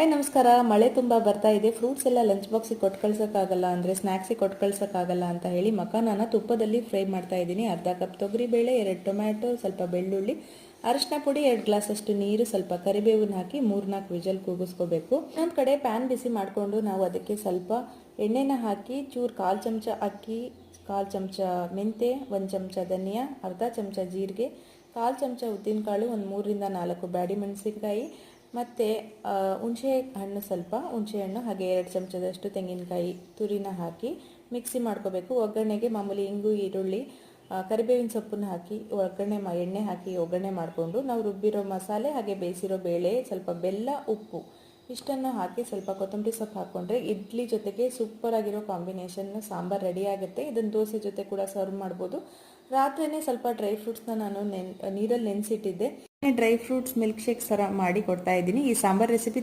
Hi ನಮಸ್ಕಾರ. ಮಳೆ ತುಂಬ ಬರ್ತಾ ಇದೆ. ಫ್ರೂಟ್ಸ್ ಎಲ್ಲ ಲಂಚ್ ಬಾಕ್ಸಿಗೆ ಕೊಟ್ಟು ಕಳ್ಸೋಕ್ಕಾಗಲ್ಲ, ಅಂದರೆ ಸ್ನ್ಯಾಕ್ಸಿಗೆ ಕೊಟ್ಟು ಕಳ್ಸೋಕ್ಕಾಗಲ್ಲ ಅಂತ ಹೇಳಿ ಮಖಾನನ ತುಪ್ಪದಲ್ಲಿ ಫ್ರೈ ಮಾಡ್ತಾ ಇದ್ದೀನಿ. ಅರ್ಧ ಕಪ್ ತೊಗರಿಬೇಳೆ, 2 ಟೊಮ್ಯಾಟೊ, ಸ್ವಲ್ಪ ಬೆಳ್ಳುಳ್ಳಿ, ಅರಿಶಿನ ಪುಡಿ, 2 ಗ್ಲಾಸಷ್ಟು ನೀರು, ಸ್ವಲ್ಪ ಕರಿಬೇವನ್ನ ಹಾಕಿ 3-4 ವಿಜಲ್ ಕೂಗಿಸ್ಕೋಬೇಕು. ಇನ್ನೊಂದು ಕಡೆ ಪ್ಯಾನ್ ಬಿಸಿ ಮಾಡಿಕೊಂಡು ನಾವು ಅದಕ್ಕೆ ಸ್ವಲ್ಪ ಎಣ್ಣೆನ ಹಾಕಿ ಚೂರು 1/4 ಚಮಚ ಅಕ್ಕಿ, 1/4 ಚಮಚ ಮೆಂತೆ, 1 ಚಮಚ ಧನಿಯಾ, ಅರ್ಧ ಚಮಚ ಜೀರಿಗೆ, 1/4 ಚಮಚ ಉದ್ದಿನಕಾಳು, ಒಂದು 3-4 ಬ್ಯಾಡಿ ಮೆಣಸಿನಕಾಯಿ, ಮತ್ತು ಹುಣಸೆ ಹಣ್ಣು, ಸ್ವಲ್ಪ ಹುಣಸೆ ಹಣ್ಣು, ಹಾಗೆ 2 ಚಮಚದಷ್ಟು ತೆಂಗಿನಕಾಯಿ ತುರಿನ ಹಾಕಿ ಮಿಕ್ಸಿ ಮಾಡ್ಕೋಬೇಕು. ಒಗ್ಗರಣೆಗೆ ಮಾಮೂಲಿ ಇಂಗು, ಈರುಳ್ಳಿ, ಕರಿಬೇವಿನ ಸೊಪ್ಪನ್ನ ಹಾಕಿ ಎಣ್ಣೆ ಹಾಕಿ ಒಗ್ಗರಣೆ ಮಾಡಿಕೊಂಡು ನಾವು ರುಬ್ಬಿರೋ ಮಸಾಲೆ, ಹಾಗೆ ಬೇಯಿಸಿರೋ ಬೇಳೆ, ಸ್ವಲ್ಪ ಬೆಲ್ಲ, ಉಪ್ಪು ಇಷ್ಟನ್ನು ಹಾಕಿ ಸ್ವಲ್ಪ ಕೊತ್ತಂಬರಿ ಸೊಪ್ಪು ಹಾಕ್ಕೊಂಡ್ರೆ ಇಡ್ಲಿ ಜೊತೆಗೆ ಸೂಪರ್ ಆಗಿರೋ ಕಾಂಬಿನೇಷನ್ ಸಾಂಬಾರು ರೆಡಿ ಆಗುತ್ತೆ. ಇದನ್ನು ದೋಸೆ ಜೊತೆ ಕೂಡ ಸರ್ವ್ ಮಾಡ್ಬೋದು. ರಾತ್ರಿನೇ ಸ್ವಲ್ಪ ಡ್ರೈ ಫ್ರೂಟ್ಸ್ನ ನಾನು ನೀರಲ್ಲಿ ನೆನೆಸಿಟ್ಟಿದ್ದೆ. ಡ್ರೈ ಫ್ರೂಟ್ಸ್ ಮಿಲ್ಕ್ ಶೇಕ್ ಸರ ಮಾಡಿ ಕೊಡ್ತಾ ಇದ್ದೀನಿ. ಈ ಸಾಂಬಾರ್ ರೆಸಿಪಿ